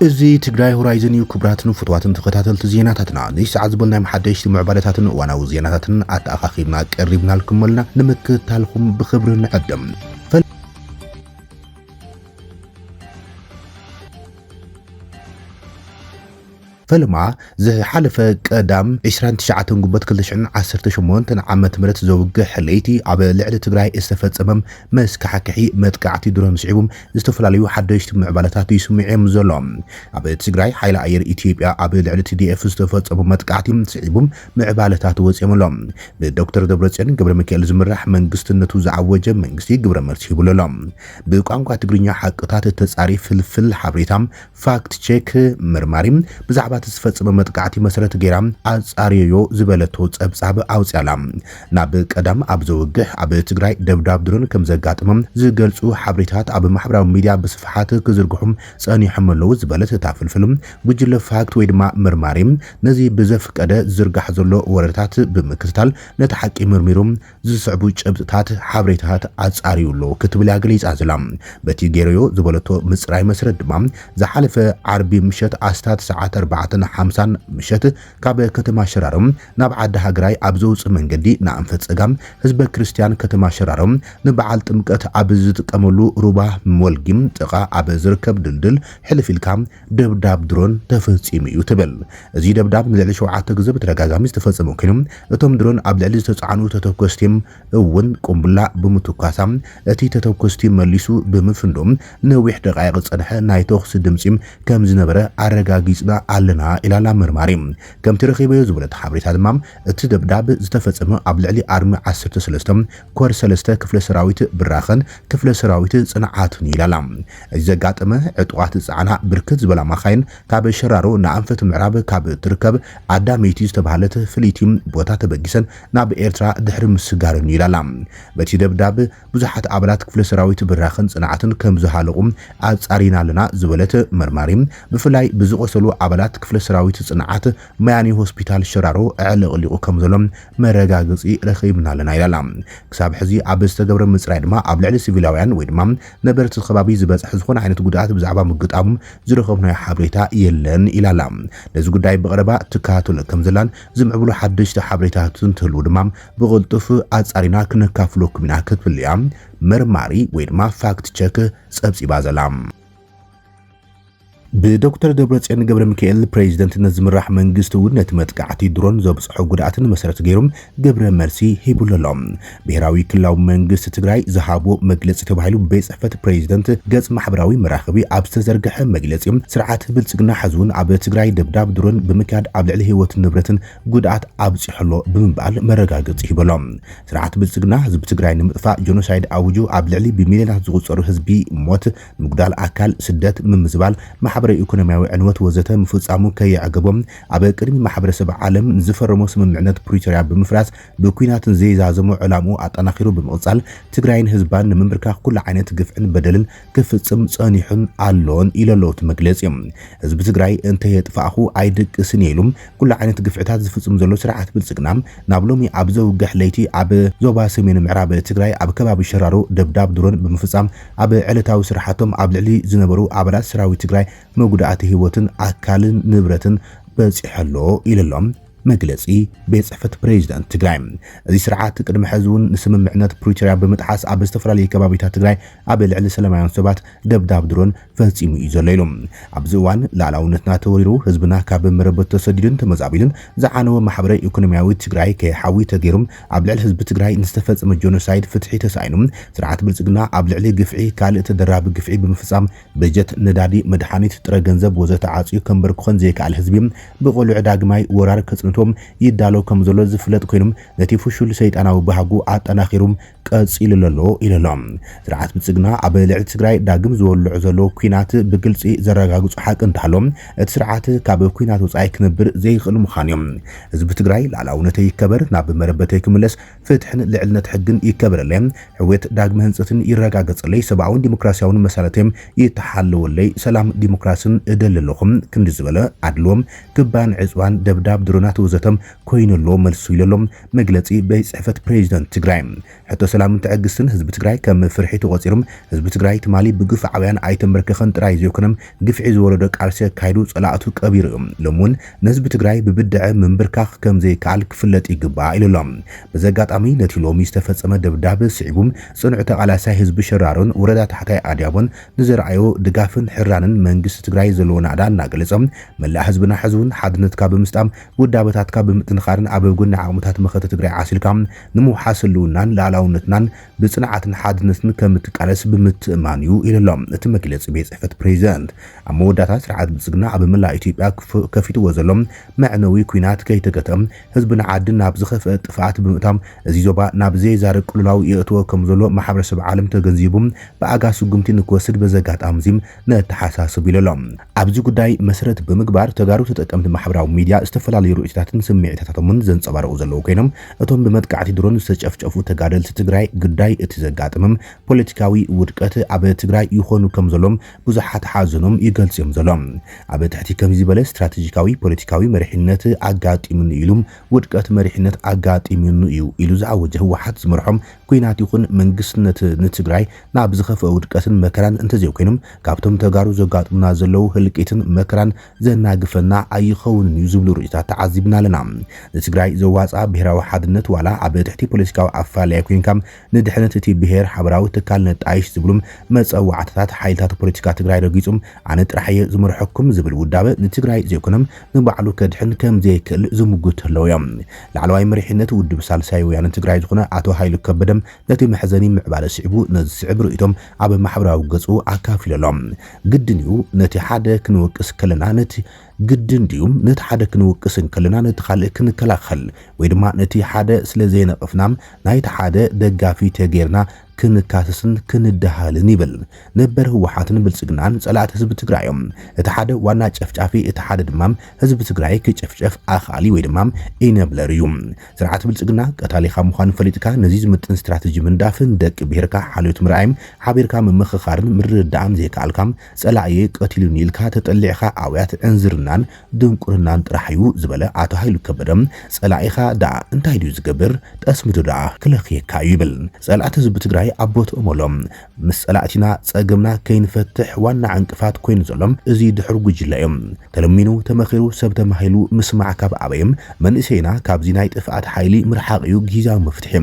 ازي تግራይ ሆራይዘን ክብራትን ፍትዋትን ተከታተልቲ ዜናታትና ንሰዓት ዝበልና መሓደሽቲ ምዕባለታትን ዋናው ዜናታትን አጣኻኺብና ቀሪብናልኩም መልና ንምክታልኩም ብኽብሪ ንዕደም فلما زه حلف قدام 29 ጉበት 2018 ዓመት ምረት ዘውግሕ ለይቲ ኣብ ልዕሊ ትግራይ ዝተፈጸመም መስካሕክሒ መጥቃዕቲ ድሮን ስዒቦም ዝተፈላለዩ ሓደሽቲ ምዕባለታት ይስምዑም ዘሎም ኣብ ትግራይ ሓይሊ ኣየር ኢትዮጵያ ኣብ ልዕሊ TDF ዝተፈጸመ መጥቃዕቲ ስዒቦም ምዕባለታት ወጽየምሎም ብዶክተር ደብረጽዮን ገብረሚካኤል ዝምራሕ መንግስትነቱ ዝዓወጀ መንግስቲ ግብረ መልሲ ይብለሎም ብቋንቋ ትግርኛ ሓቅታት ተጻሪ ፍልፍል ሓበሬታም ፋክት ቼክ ምርማሪም ብዛዕባ ተፈጸመ መጥቃዕቲ መሰረት ጌራም ኣጻሪዮ ዝበለቶ ጸብጻብ ኣውጽያላ ናብ ቀዳም ኣብ ዘውግሕ ኣብ ትግራይ ደብዳብ ድሮን ከም ዘጋጥመም ዝገልጹ ሓበሬታት ኣብ ማሕበራዊ ሚድያ ብስፍሓት ክዝርግሑም ጸኒሖም ኣለዉ ዝበለት ታፍልፍልም ጉጅለ ፋክት ወይ ድማ ምርማሪም ነዚ ብዘፍቀደ ዝርጋሕ ዘሎ ወረታት ብምክትታል ነቲ ሓቂ ምርሚሮም ዝስዕቡ ጨብጥታት ሓበሬታት ኣጻሪዩሎ ክትብል ያገሊጻ ዘላ በቲ ጌርዮ ዝበለቶ ምጽራይ መሰረት ድማ ዝሓለፈ ዓርቢ ምሸት ኣስታት ሰዓት 4:50 ምሸት ካብ ከተማ ሸራሮም ናብ ዓዲ ሃገራይ ኣብ ዘውጽእ መንገዲ ንኣንፈት ጸጋም ህዝበ ክርስቲያን ከተማ ሸራሮም ንበዓል ጥምቀት ኣብ ዝጥቀመሉ ሩባ ሞልጊም ጥቓ ኣብ ዝርከብ ድልድል ሕልፊልካ ደብዳብ ድሮን ተፈጺሙ እዩ ትብል እዚ ደብዳብ ንልዕሊ 7 ግዜ ብተደጋጋሚ ዝተፈጸመ ኮይኑ እቶም ድሮን ኣብ ልዕሊ ዝተጻዕኑ ተተኮስቲም እውን ቁምብላ ብምትኳሳ እቲ ተተኮስቲ መሊሱ ብምፍንዶም ነዊሕ ደቃይቕ ጸንሐ ናይ ተኹስ ድምጺ ከም ዝነበረ ኣረጋጊጽና ኣለና ኢላላ ምርማሪ ከም ትረኺበ ዝብለት ሓበሬታ ድማ እቲ ደብዳብ ዝተፈጸመ ኣብ ልዕሊ ኣርሚ 13 ኮር 3 ክፍለ ሰራዊት ብራኸን ክፍለ ሰራዊት ጽንዓትን ኢላላ እዚ ዘጋጠመ ዕጥቋት ጻዕና ብርክት ዝበላ ማኻይን ካብ ሸራሮ ንኣንፈት ምዕራብ ካብ ትርከብ ኣዳሜቲ ዝተባሃለት ፍሊቲም ቦታ ተበጊሰን ናብ ኤርትራ ድሕሪ ምስጋርን ኢላላ በቲ ደብዳብ ብዙሓት ኣባላት ክፍለ ሰራዊት ብራኸን ጽንዓትን ከም ዝሃለቁ ኣጻሪና ኣለና ዝበለት መርማሪ ብፍላይ ብዝቆሰሉ ኣባላት ክፍለ ሰራዊት ጽንዓት ማያኒ ሆስፒታል ሸራሮ ዕለቕሊቁ ከም ዘሎም መረጋግጺ ረኺብና ኣለና ኢላላ ክሳብ ሕዚ ኣብ ዝተገብረ ምጽራይ ድማ ኣብ ልዕሊ ሲቪላውያን ወይ ድማ ነበርቲ ከባቢ ዝበጽሕ ዝኾነ ዓይነት ጉድኣት ብዛዕባ ምግጣሙ ዝረኸብናዮ ሓበሬታ የለን ኢላላ ነዚ ጉዳይ ብቐረባ ትካታተሉ ከም ዘላን ዝምዕብሉ ሓደሽቲ ሓበሬታትን ትህልው ድማ ብቕልጡፍ ኣጻሪና ክነካፍለኩም ኢና ክትብል እያ መርማሪ ወይ ድማ ፋክት ቼክ ጸብጺባ ዘላ ብዶክተር ደብረጽዮን ገብረሚካኤል ፕሬዝዳንትነት ዝምራሕ መንግስቲ ውነት መጥቃዕቲ ድሮን ዘብጽሑ ጉድኣትን መሰረት ገይሮም ግብረ መልሲ ሂቡሎም ብሄራዊ ክልላዊ መንግስቲ ትግራይ ዝሃቦ መግለጺ ተባሂሉ ብጽሕፈት ፕሬዝዳንት ገጽ ማሕበራዊ መራኸቢ ኣብ ዝተዘርግሐ መግለጺ ስርዓት ብልጽግና ሓዙን ኣብ ትግራይ ደብዳብ ድሮን ብምካድ ኣብ ልዕሊ ህይወት ንብረትን ጉድኣት ኣብጽሕሎ ብምባል መረጋገጽ ሂበሎም ስርዓት ብልጽግና ህዝቢ ትግራይ ንምጥፋእ ጆኖሳይድ ኣውጁ ኣብ ልዕሊ ብሚልዮናት ዝቑጸሩ ህዝቢ ሞት ምጉዳል ኣካል ስደት ምምዝባል ማሕበራዊ ኢኮኖሚያዊ ዕንወት ወዘተ ምፍጻሙ ከይዕገቦም ኣብ ቅድሚ ማሕበረሰብ ዓለም ዝፈረሙ ስምምዕነት ፕሪቶሪያ ብምፍራስ ብኩናትን ዘይዛዘሙ ዕላሙ ኣጠናኺሩ ብምቕጻል ትግራይን ህዝባን ንምምብርካኽ ኩሉ ዓይነት ግፍዕን በደልን ክፍጽም ጸኒሑን ኣሎን ኢለሎት መግለጺ ህዝቢ ትግራይ እንተየጥፋእኹ ኣይድቅስን ኢሉም ኩሉ ዓይነት ግፍዕታት ዝፍጽም ዘሎ ስርዓት ብልጽግና ናብ ሎሚ ኣብ ዘውግሕ ለይቲ ኣብ ዞባ ሰሜን ምዕራብ ትግራይ ኣብ ከባቢ ሸራሮ ደብዳብ ድሮን ብምፍጻም ኣብ ዕለታዊ ስራሕቶም ኣብ ልዕሊ ዝነበሩ ኣባላት ሰራዊት ትግራይ መጉዳእቲ ህይወትን ኣካልን ንብረትን በጽሕሎ ኢለሎም መግለጺ ቤጽሕፈት ፕሬዝዳንት ትግራይ እዚ ስርዓት ቅድሚ ሕዝውን ንስምምዕነት ፕሪቶሪያ ብምጥሓስ ኣብ ዝተፈላለዩ ከባቢታት ትግራይ ኣብ ልዕሊ ሰላማውያን ሰባት ደብዳብ ድሮን ፈጺሙ እዩ ዘሎ ኢሎም ኣብዚ እዋን ላዕላውነትና ተወሪሩ ህዝብና ካብ መረበት ተሰዲድን ተመዛቢልን ዝዓነወ ማሕበራዊ ኢኮኖሚያዊ ትግራይ ከይሓዊ ተገይሮም ኣብ ልዕሊ ህዝቢ ትግራይ ንዝተፈጸመ ጆኖሳይድ ፍትሒ ተሳኢኖም ስርዓት ብልጽግና ኣብ ልዕሊ ግፍዒ ካልእ ተደራቢ ግፍዒ ብምፍጻም በጀት ነዳዲ መድሓኒት ጥረ ገንዘብ ወዘተ ዓጽዩ ከምበር ክኾን ዘይከኣል ህዝቢ ብቆልዑ ዳግማይ ወራር ከጽንቶም ይዳሎ ከም ዘሎ ዝፍለጥ ኮይኖም ነቲ ፍሹል ሰይጣናዊ ባህጉ ኣጠናኺሩም ቀጺልሎ ኢለሎም ስርዓት ብልጽግና ኣብ ልዕሊ ትግራይ ዳግም ዝወልዑ ዘሎ ኩናት ብግልጺ ዘረጋግጹ ሓቂ እንተሃሎም እቲ ስርዓት ካብ ኩናት ወጻኢ ክነብር ዘይኽእል ምዃኖም ህዝቢ ትግራይ ላዕላውነት ይከበር ናብ መረበተይ ክምለስ ፍትሕን ልዕልነት ሕግን ይከበረለይ ሕወት ዳግመ ህንጸትን ይረጋገጸለይ ሰብኣውን ዲሞክራሲያውን መሰረተም ይተሓለወለይ ሰላም ዲሞክራሲን እደልለኹም ክንዲ ዝበለ ኣድሎም ክባን ዕጽዋን ደብዳብ ድሮናት ወዘተም ኮይኑሎ መልሱ ኢሎም መግለጺ በጽሕፈት ፕሬዚደንት ትግራይ ሕቶ ሰላምን ተዕግስትን ህዝቢ ትግራይ ከም ፍርሒ ተቆፂሮም ህዝቢ ትግራይ ትማሊ ብግፍ ዓብያን ኣይተመርከኸን ጥራይ ዘይኮነም ግፍዒ ዝወለዶ ቃልሲ ካይዱ ጸላእቱ ቀቢሩ ለሙን ንህዝቢ ትግራይ ብብድዕ ምንብርካኽ ከም ዘይከኣል ክፍለጥ ይግባእ ኢሎም በዘጋጣሚ ነቲ ሎሚ ዝተፈጸመ ደብዳቤ ስዒቡም ጽኑዕ ተቃላሳይ ህዝቢ ሸራሮን ወረዳ ታሕታይ ኣድያቦን ንዘርኣዮ ድጋፍን ሕራንን መንግስቲ ትግራይ ዘለዎ ናዕዳ እናገለጸም መላእ ህዝብና ሕዝቡን ሓድነትካ ብምስጣም ውዳበታትካ ብምጥንኻርን ኣብ ጎኒ ዓቕምታት መኸተ ትግራይ ዓሲልካ ንምውሓስ ህልውናን ላዕላውነትናን ብጽንዓትን ሓድነትን ከም ትቃለስ ብምትእማን እዩ ኢሎም እቲ መግለጺ ቤት ጽሕፈት ፕሬዚደንት ኣብ መወዳእታ ስርዓት ብልጽግና ኣብ መላእ ኢትዮጵያ ከፊትዎ ዘሎም መዕነዊ ኩናት ከይተገተም ህዝብና ዓድን ናብ ዝኸፍአ ጥፍኣት ብምእታም እዚ ዞባ ናብ ዘይዛረብ ቅልውላው የእትዎ ከም ዘሎ ማሕበረሰብ ዓለም ተገንዚቦም ብኣጋሱ ጉምቲ ንክወስድ በዘጋጣሚ ዚም ነተሓሳስብ ኢሎም ኣብዚ ጉዳይ መሰረት ብምግባር ተጋሩ ተጠቀምቲ ማሕበራዊ ሚድያ ዝተፈላለዩ ርእይቶታትን ስምዒታቶምን ዘንጸባርቑ ዘለዉ ኮይኖም እቶም ብመጥቃዕቲ ድሮን ዝተጨፍጨፉ ተጋደልቲ ትግራይ ጉዳይ እቲ ዘጋጥሞም ፖለቲካዊ ውድቀት ኣብ ትግራይ ይኾኑ ከም ዘሎም ብዙሓት ሓዘኖም ይገልጽዮም ዘሎም ኣብ ትሕቲ ከምዚ ዝበለ ስትራቴጂካዊ ፖለቲካዊ መሪሕነት ኣጋጢሙኒ ኢሉም ውድቀት መሪሕነት ኣጋጢሙኒ እዩ ኢሉ ዝዓወጀ ህወሓት ዝመርሖም ኩናት ይኹን መንግስትነት ንትግራይ ናብ ዝኸፍአ ውድቀትን መከራን እንተዘይኮይኖም ካብቶም ተጋሩ ዘጋጥሙና ዘለው ህልቂትን መከራን ዘናግፈና ኣይኸውንን እዩ ዝብሉ ርእይቶታት ተዓዚብና ኣለና ንትግራይ ዘዋፃ ብሄራዊ ሓድነት ዋላ ኣብ ትሕቲ ፖለቲካዊ ኣፋልያ ኮይንካ ንድሕነት እቲ ብሄር ሓበራዊ ትካል ነጣይሽ ዝብሉም መፀዋዕትታት ሓይልታት ፖለቲካ ትግራይ ረጊጾም ኣነ ጥራሕየ ዝመርሐኩም ዝብል ውዳበ ንትግራይ ዘይኮነም ንባዕሉ ከድሕን ከም ዘይክእል ዝምጉት ኣለዉ እዮም ላዕለዋይ መሪሕነት ውድብ ሳልሳይ ወያነ ትግራይ ዝኾነ ኣቶ ሃይሉ ከበደም ነቲ መሕዘኒ ምዕባለ ስዒቡ ነዝስዕብ ርእይቶም ኣብ ማሕበራዊ ገጹ ኣካፊለሎም ግድን እዩ ነቲ ሓደ ክንወቅስ ከለና ነቲ ግድን ድዩም ነቲ ሓደ ክንወቅስ ከለና ነቲ ካልእ ክንከላኸል ወይ ድማ ነቲ ሓደ ስለ ዘይነቕፍና ናይቲ ሓደ ደጋፊ ተገይርና ክንካሰስን ክንደሃልን ይብል ነበር ህወሓትን ብልጽግናን ጸላእቲ ህዝቢ ትግራይ እዮም እቲ ሓደ ዋና ጨፍጫፊ እቲ ሓደ ድማ ህዝቢ ትግራይ ክጨፍጨፍ ኣኻሊ ወይ ድማ ኢነብለር እዩ ስርዓት ብልጽግና ቀታሊኻ ምዃኑ ፈሊጥካ ነዚ ዝምጥን ስትራቴጂ ምንዳፍን ደቂ ብሄርካ ሓልዮት ምርኣይም ሓቢርካ ምምኽኻርን ምርድዳእን ዘይከኣልካ ጸላእየ ቀቲሉን ኢልካ ተጠሊዕኻ ኣውያት ዕንዝርናን ድንቁርናን ጥራሕ እዩ ዝበለ ኣቶ ሃይሉ ከበደም ጸላኢኻ ዳኣ እንታይ ድዩ ዝገብር ጠስሚቱ ዳኣ ክለኽየካ እዩ ይብል ጸላእቲ ህዝቢ ትግራይ ኣቦትኦሞሎም ምስ ጸላእቲና ጸገምና ከይንፈትሕ ዋና ዕንቅፋት ኮይኑ ዘሎም እዚ ድሕር ጉጅለ እዮም ተለሚኑ ተመኺሩ ሰብ ተማሂሉ ምስማዕ ካብ ኣበይም መንእሰይና ካብዚ ናይ ጥፍኣት ሓይሊ ምርሓቕ እዩ ግዜያዊ መፍትሒ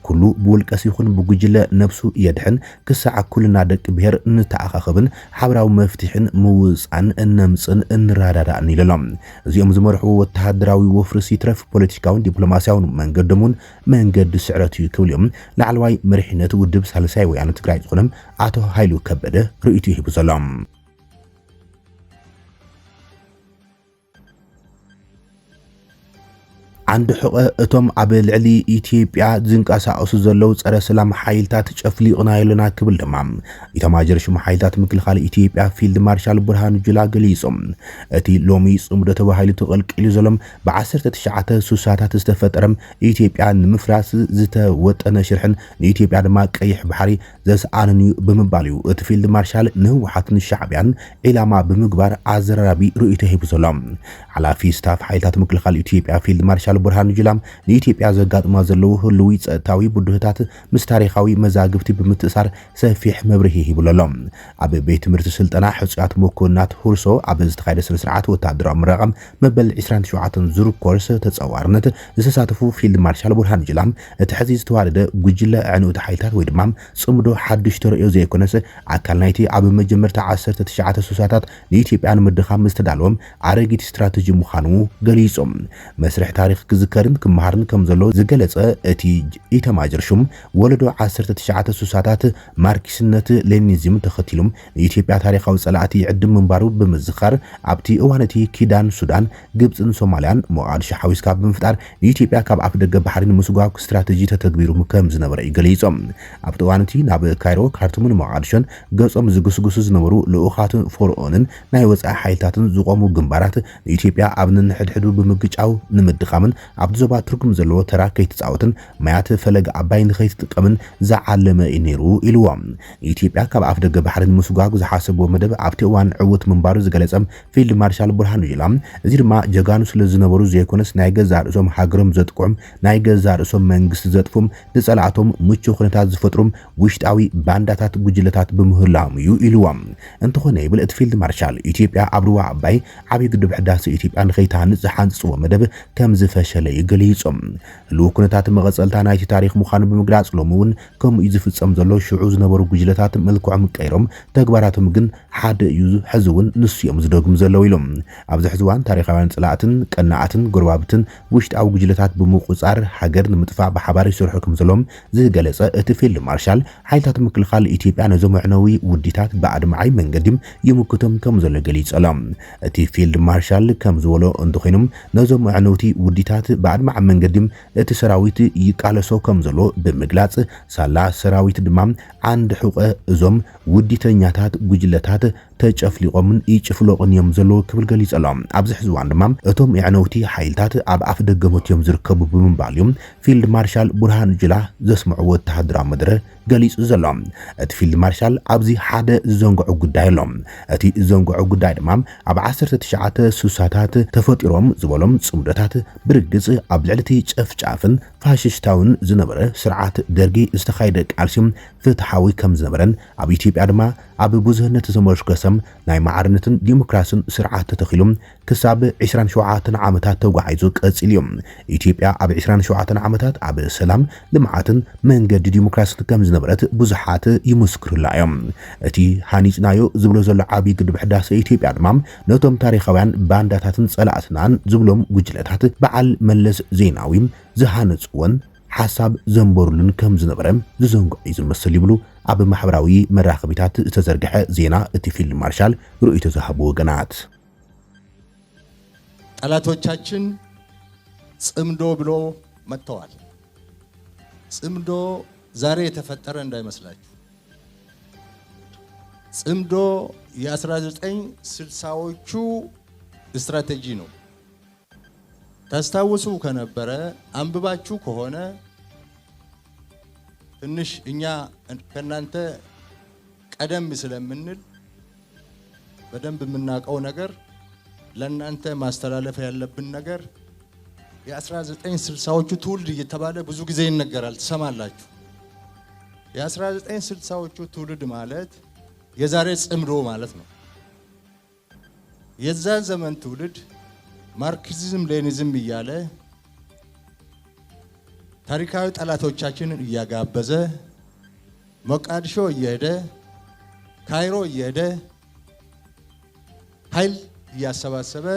ኩሉ ብውልቀስ ይኹን ብጉጅለ ነብሱ የድሕን ክሳዕ ኩልና ደቂ ብሄር እንተኣኻኽብን ሓበራዊ መፍትሕን ምውፃን እነምፅን እንራዳዳእን ኢሎም እዚኦም ዝመርሑ ወተሃደራዊ ወፍርሲ ትረፍ ፖለቲካውን ዲፕሎማስያውን መንገዶምን መንገዲ ስዕረት እዩ ክብል እዮም ላዕለዋይ መሪሕነት ውድብ ሳልሳይ ወያነ ትግራይ ዝኾነም ኣቶ ሃይሉ ከበደ ርእይቱ ይሂቡ ዘሎም عند حق اتم عبل علي إثيوبيا زنقاسا أسوزلو صرا سلام حايلتات ጨፍሊቕና ይለና ክብል ድማ ኢተማጀር ሽሙ ሓይልታት ምክልኻል ኢትዮጵያ ፊልድ ማርሻል ብርሃኑ ጁላ ገሊጾም እቲ ሎሚ ጽምዶ ተባሂሉ ተቐልቂሉ ዘሎም ብ19 ሱሳታት ዝተፈጠረም ኢትዮጵያ ንምፍራስ ዝተወጠነ ሽርሕን ንኢትዮጵያ ድማ ቀይሕ ባሕሪ ዘስኣንን ብምባል እዩ እቲ ፊልድ ማርሻል ንህወሓትን ሻዕብያን ኢላማ ብምግባር ኣዘራራቢ ርእይቶ ሂቡ ዘሎም ሓላፊ ስታፍ ሓይልታት ምክልኻል ኢትዮጵያ ፊልድ ማርሻል ብርሃኑ ጁላ ንኢትዮጵያ ዘጋጥማ ዘለው ህልዊ ጸጥታዊ ቡድህታት ምስ ታሪኻዊ መዛግብቲ ብምትእሳር ሰፊሕ መብርሂ ሂብሎም ኣብ ቤት ትምህርቲ ስልጠና ሕጽያት ሞኮናት ሁርሶ ኣብ ዝተኻየደ ስነ ስርዓት ወታደራዊ ምረቓም መበል 27 ዙር ኮርስ ተጻዋርነት ዝተሳተፉ ፊልድ ማርሻል ብርሃኑ ጁላ እቲ ሕዚ ዝተዋለደ ጉጅለ ዕኑት ሓይልታት ወይ ድማ ጽምዶ ሓድሽ ተርእዮ ዘይኮነስ ኣካል ናይቲ ኣብ መጀመርታ 19 ሱሳታት ንኢትዮጵያን ምድኻም ዝተዳለወም ኣረጊት ስትራቴጂ ምዃኑ ገሊጾም መስርሕ ታሪኽ ክዝከርን ክመሃርን ከም ዘሎ ዝገለጸ እቲ ኢተማጀር ሹም ወለዶ 19 ሱሳታት ማርክስነት ሌኒኒዝም ተኸቲሎም ንኢትዮጵያ ታሪኻዊ ጸላእቲ ይዕድም ምንባሩ ብምዝኻር ኣብቲ እዋነቲ ኪዳን ሱዳን ግብፅን ሶማልያን ሞቃዲሾ ሓዊስካ ብምፍጣር ንኢትዮጵያ ካብ ኣፍ ደገ ባሕሪ ንምስጓግ ስትራቴጂ ተተግቢሩ ከም ዝነበረ ይገሊጾም ኣብቲ እዋነቲ ናብ ካይሮ ካርቱምን ሞቃዲሾን ገጾም ዝግስግሱ ዝነበሩ ልኡኻትን ፈርዖንን ናይ ወፃኢ ሓይልታትን ዝቆሙ ግንባራት ንኢትዮጵያ ኣብ ነንሕድሕዱ ብምግጫው ንምድኻምን ኣብቲ ዞባ ትርጉም ዘለዎ ተራ ከይትፃወትን ማያት ፈለግ ኣባይ ንኸይትጥቀምን ዝዓለመ ነይሩ ኢልዎም ኢትዮጵያ ካብ ኣፍ ደገ ባሕሪ ንምስጓግ ዝሓሰብዎ መደብ ኣብቲ እዋን ዕውት ምንባሩ ዝገለጸ ፊልድ ማርሻል ብርሃኑ ጁላ እዚ ድማ ጀጋኑ ስለ ዝነበሩ ዘይኮነስ ናይ ገዛ ርእሶም ሃገሮም ዘጥቁም ናይ ገዛ ርእሶም መንግስቲ ዘጥፉም ንጸላእቶም ምቹው ኩነታት ዝፈጥሩም ውሽጣዊ ባንዳታት ጉጅለታት ብምህላዎም እዩ ኢልዎም እንተኾነ ይብል እቲ ፊልድ ማርሻል ኢትዮጵያ ኣብ ሩባ ኣባይ ዓብይ ግድብ ሕዳሴ ኢትዮጵያ ንኸይትሃንጽ ዝሓንጽዎ መደብ ከም ዝፈሸለ ይገሊጾም ህልው ኩነታት መቐጸልታ ናይቲ ታሪክ ምዃኑ ብምግላጽ ሎሚ እውን ከምኡ እዩ ዝፍጸም ዘሎ ሽዑ ዝነበሩ ጉጅለታት መልክዖም ቀይሮም ተግባራቶም ግን ሓደ እዩ ሕዚ እውን ንሱ እዮም ዝደግሙ ዘለዉ ኢሎም ኣብዚ ሕዚ እዋን ታሪኻውያን ጽላእትን ቀናኣትን ጎረባብትን ውሽጣዊ ጉጅለታት ብምቁጻር ሃገር ንምጥፋእ ብሓባር ይሰርሑ ከም ዘሎም ዝገለጸ እቲ ፊልድ ማርሻል ሓይልታት ምክልኻል ኢትዮጵያ ነዞም ዕነዊ ውዲታት ብኣድማዓይ መንገዲ ይምክቶም ከም ዘሎ ገሊጸሎም እቲ ፊልድ ማርሻል ከም ዝበሎ እንተኾይኖም ነዞም ዕነውቲ ውዲታት ብኣድማዕ መንገዲ እቲ ሰራዊት ይቃለሶ ከም ዘሎ ብምግላጽ ሳላ ሰራዊት ድማ ዓንድ ሕቆ እዞም ውዲተኛታት ጉጅለታት ተጨፍሊቆምን ይጭፍለቁን እዮም ዘለዎ ክብል ገሊጸሎም ኣብዚ ሕዚ እዋን ድማ እቶም ዕነውቲ ሓይልታት ኣብ ኣፍ ደገሞትዮም ዝርከቡ ብምባልዮም ፊልድ ማርሻል ብርሃኑ ጁላ ዘስምዕዎ ወተሃደራዊ መደረ ገሊጹ ዘሎ እቲ ፊልድ ማርሻል ኣብዚ ሓደ ዝዘንግዑ ጉዳይ ኣሎ እቲ ዝዘንግዑ ጉዳይ ድማ ኣብ 1960ታት ተፈጢሮም ዝበሎም ጽምደታት ብርግጽ ኣብ ልዕሊ ጨፍጫፍን ፋሽስታውን ዝነበረ ስርዓት ደርጊ ዝተኻየደ ቃልሲም ፍትሓዊ ከም ዝነበረን ኣብ ኢትዮጵያ ድማ ኣብ ብዙህነት ዝተመርኮሰም ናይ ማዕርነትን ዲሞክራሲን ስርዓት ተተኺሎም ክሳብ 27 ዓመታት ተጓዒዙ ቀፂል እዮም ኢትዮጵያ ኣብ 27 ዓመታት ኣብ ሰላም ልምዓትን መንገዲ ዲሞክራሲን ከም ዝነበረት ብዙሓት ይምስክሩላ እዮም እቲ ሃኒጽናዮ ዝብሎ ዘሎ ዓብይ ግድብ ሕዳሴ ኢትዮጵያ ድማ ነቶም ታሪኻውያን ባንዳታትን ጸላእትናን ዝብሎም ጉጅለታት በዓል መለስ ዜናዊ ዝሃነጽዎን ሓሳብ ዘንበሩልን ከም ዝነበረ ዝዘንግዑ ዝመስል ይብሉ ኣብ ማሕበራዊ መራኸቢታት ዝተዘርግሐ ዜና እቲ ፊልድ ማርሻል ርእይቶ ዝሃቡ ወገናት ጠላቶቻችን ጽምዶ ብሎ መጥተዋል ጽምዶ ዛሬ የተፈጠረ እንዳይመስላችሁ ጽምዶ የ1960ዎቹ ስትራቴጂ ነው ታስታውሱ ከነበረ አንብባችሁ ከሆነ ትንሽ እኛ ከናንተ ቀደም ስለምንል በደንብ የምናውቀው ነገር ለናንተ ማስተላለፍ ያለብን ነገር የ1960ዎቹ ትውልድ እየተባለ ብዙ ጊዜ ይነገራል ትሰማላችሁ የ1960ዎቹ ትውልድ ማለት የዛሬ ጽምዶ ማለት ነው የዛ ዘመን ትውልድ ማርክሲዝም ሌኒዝም እያለ ታሪካዊ ጠላቶቻችንን እያጋበዘ ሞቃዲሾ እየሄደ ካይሮ እየሄደ ኃይል እያሰባሰበ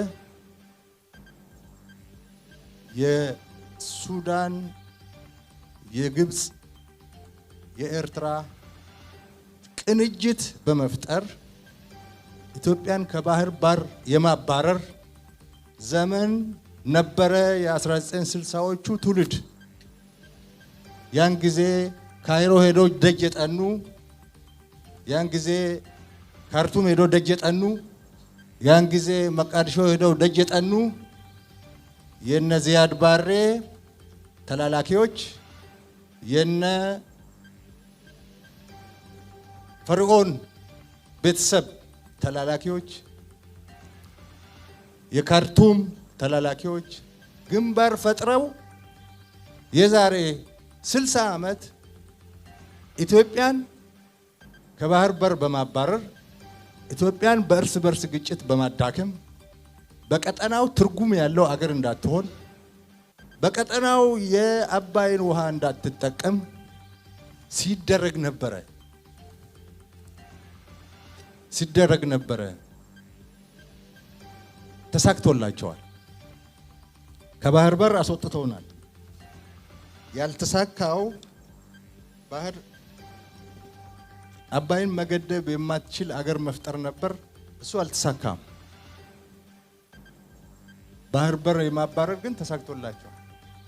የሱዳን የግብጽ የኤርትራ ቅንጅት በመፍጠር ኢትዮጵያን ከባህር በር የማባረር ዘመን ነበረ የ1960ዎቹ ትውልድ ያን ጊዜ ካይሮ ሄዶ ደጅ የጠኑ ያን ጊዜ ካርቱም ሄዶ ደጅ የጠኑ ያን ጊዜ መቃዲሾ ሄዶ ደጅ የጠኑ የነ ዚያድ ባሬ ተላላኪዎች የነ ፈርዖን ቤተሰብ ተላላኪዎች የካርቱም ተላላኪዎች ግንባር ፈጥረው የዛሬ 60 ዓመት ኢትዮጵያን ከባህር በር በማባረር ኢትዮጵያን በእርስ በርስ ግጭት በማዳከም በቀጠናው ትርጉም ያለው አገር እንዳትሆን በቀጠናው የአባይን ውሃ እንዳትጠቀም ሲደረግ ነበረ ተሳክቶላቸዋል ከባህር በር አስወጥተውናል ያልተሳካው ባህር አባይን መገደብ የማትችል አገር መፍጠር ነበር እሱ አልተሳካም ባህር በር የማባረር ግን ተሳክቶላቸዋል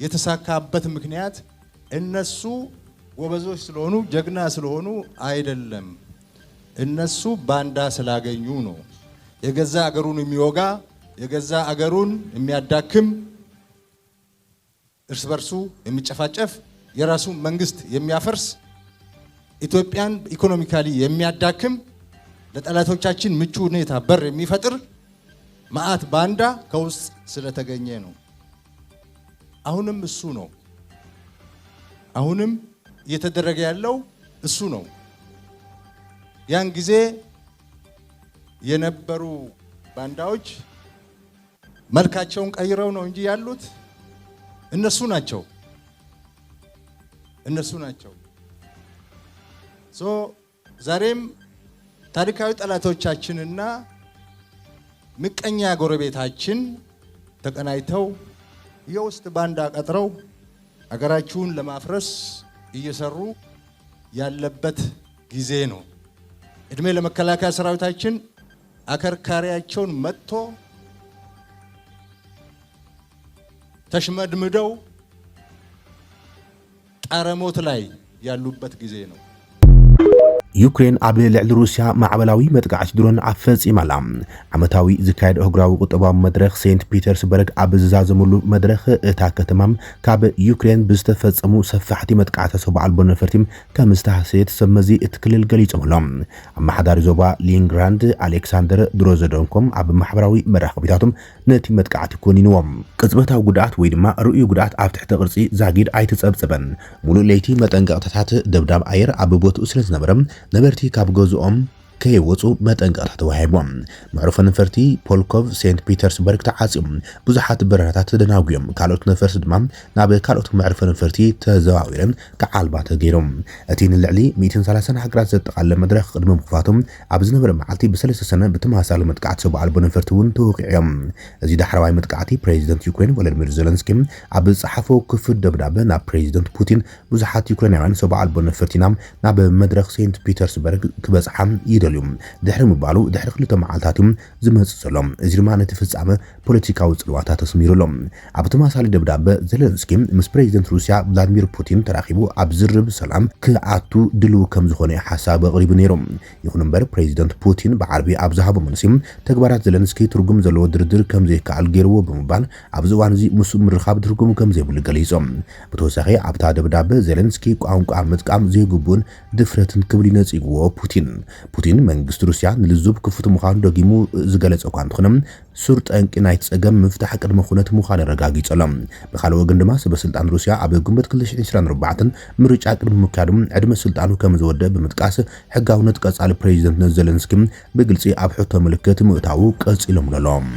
የተሳካበት ምክንያት እነሱ ወበዞች ስለሆኑ ጀግና ስለሆኑ አይደለም እነሱ ባንዳ ስላገኙ ነው የገዛ አገሩን የሚወጋ የገዛ አገሩን የሚያዳክም እርስ በርሱ የሚጨፋጨፍ የራሱ መንግስት የሚያፈርስ ኢትዮጵያን ኢኮኖሚካሊ የሚያዳክም ለጠላቶቻችን ምቹ ሁኔታ በር የሚፈጥር ማአት ባንዳ ከውስጥ ስለተገኘ ነው። አሁንም እሱ ነው። አሁንም እየተደረገ ያለው እሱ ነው። ያን ጊዜ የነበሩ ባንዳዎች መልካቸውን ቀይረው ነው እንጂ ያሉት እነሱ ናቸው። ዛሬም ታሪካዊ ጠላቶቻችንና ምቀኛ ጎረቤታችን ተቀናይተው የውስጥ ባንዳ ቀጥረው አገራችሁን ለማፍረስ እየሰሩ ያለበት ጊዜ ነው። እድሜ ለመከላከያ ሰራዊታችን አከርካሪያቸውን መጥቶ ተሽመድምደው ጣረሞት ላይ ያሉበት ጊዜ ነው። ዩክሬን ኣብ ልዕሊ ሩስያ ማዕበላዊ መጥቃዕቲ ድሮን ኣፈጺማላ። ዓመታዊ ዝካየድ ኣህጉራዊ ቁጠባዊ መድረኽ ሴንት ፒተርስበርግ ኣብ ዝዛዘመሉ መድረኽ እታ ከተማም ካብ ዩክሬን ብዝተፈጸሙ ሰፋሕቲ መጥቃዕቲ ሰብ ኣልቦ ነፈርቲ ከም ዝተሃሰየት ሰብ መዚ እቲ ክልል ገሊፆምሎም። ኣመሓዳሪ ዞባ ሊንግራንድ ኣሌክሳንደር ድሮዘደንኮም ኣብ ማሕበራዊ መራኸቢታቶም ነቲ መጥቃዕቲ ኮኒንዎም። ቅጽበታዊ ጉድኣት ወይ ድማ ርኡይ ጉድኣት ኣብ ትሕቲ ቅርጺ ዛጊድ ኣይተጸብጸበን። ሙሉእ ለይቲ መጠንቀቕታታት ደብዳብ ኣየር ኣብ ቦትኡ ስለ ዝነበረ ነበርቲ ካብ ገዝኦም ከይወፁ መጠንቀቕታ ተዋሂቦም። መዕሩፈ ነፈርቲ ፖልኮቭ ሴንት ፒተርስበርግ ተዓጽዮም ብዙሓት በረራታት ተደናጉዮም። ካልኦት ነፈርቲ ድማ ናብ ካልኦት መዕሩፈ ነፈርቲ ተዘዋዊረን ከዓልባ ተገይሮም። እቲ ንልዕሊ 130 ሃገራት ዘጠቓለለ መድረኽ ቅድሚ ምኽፋቶም ኣብ ዝነበረ መዓልቲ ብ3 ሰነ ብተመሳሳሊ መጥቃዕቲ ሰብ ኣልቦ ነፈርቲ እውን ተወቂዖም። እዚ ዳሕረዋይ መጥቃዕቲ ፕሬዚደንት ዩክሬን ቮሎዲሚር ዘለንስኪ ኣብ ዝፀሓፎ ክፉት ደብዳቤ ናብ ፕሬዚደንት ፑቲን ብዙሓት ዩክሬናውያን ሰብ ኣልቦ ነፈርቲና ናብ መድረኽ ሴንት ፒተርስበርግ ክበጽሓ ይደልዩ ድሕሪ ምባሉ ድሕሪ 2 መዓልታትም ዝመጽእ ዘሎም። እዚ ድማ ነቲ ፍጻመ ፖለቲካዊ ጽልዋታት ተስሚሩሎም። ኣብ ተመሳሳሊ ደብዳቤ ዘለንስኪ ምስ ፕሬዚደንት ሩስያ ቭላድሚር ፑቲን ተራኺቡ ኣብ ዝርብ ሰላም ክኣቱ ድልው ከም ዝኾነ ሓሳብ ኣቕሪቡ ነይሮም። ይኹን እምበር ፕሬዚደንት ፑቲን ብዓርቢ ኣብ ዝሃቦ መልሲ ተግባራት ዘለንስኪ ትርጉም ዘለዎ ድርድር ከም ዘይከኣል ገይርዎ ብምባል ኣብዚ እዋን እዚ ምስ ምርኻብ ትርጉም ከም ዘይብሉ ገሊፆም። ብተወሳኺ ኣብታ ደብዳቤ ዘለንስኪ ቋንቋ ምጥቃም ዘይግቡን ድፍረትን ክብል ይነጽግዎ ፑቲን መንግስቲ ሩስያ ንልዙብ ክፉት ምዃኑ ደጊሙ ዝገለጸ እኳ እንተኾነ ሱር ጠንቂ ናይቲ ፀገም ምፍታሕ ቅድመ ኩነት ምዃኑ ረጋጊጸሎም። ብኻልእ ወገን ድማ ሰበስልጣን ሩስያ ኣብ ግንቦት 2024 ምርጫ ቅድሚ ምካያዱ ዕድመ ስልጣኑ ከም ዝወድእ ብምጥቃስ ሕጋውነት ቀጻሊ ፕሬዚደንት ዘለንስኪ ብግልጺ ኣብ ሕቶ ምልክት ምእታው ቀጺሎም ኣሎም።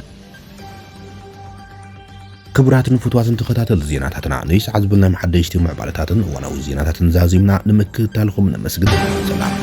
ክቡራትን ፍትዋትን ተኸታተልቲ ዜናታትና ንይሰዓት ዝብልና ሓደሽቲ ምዕባለታትን እዋናዊ ዜናታትን ዛዚምና ንምክትታልኩም ነመስግን። ሰላም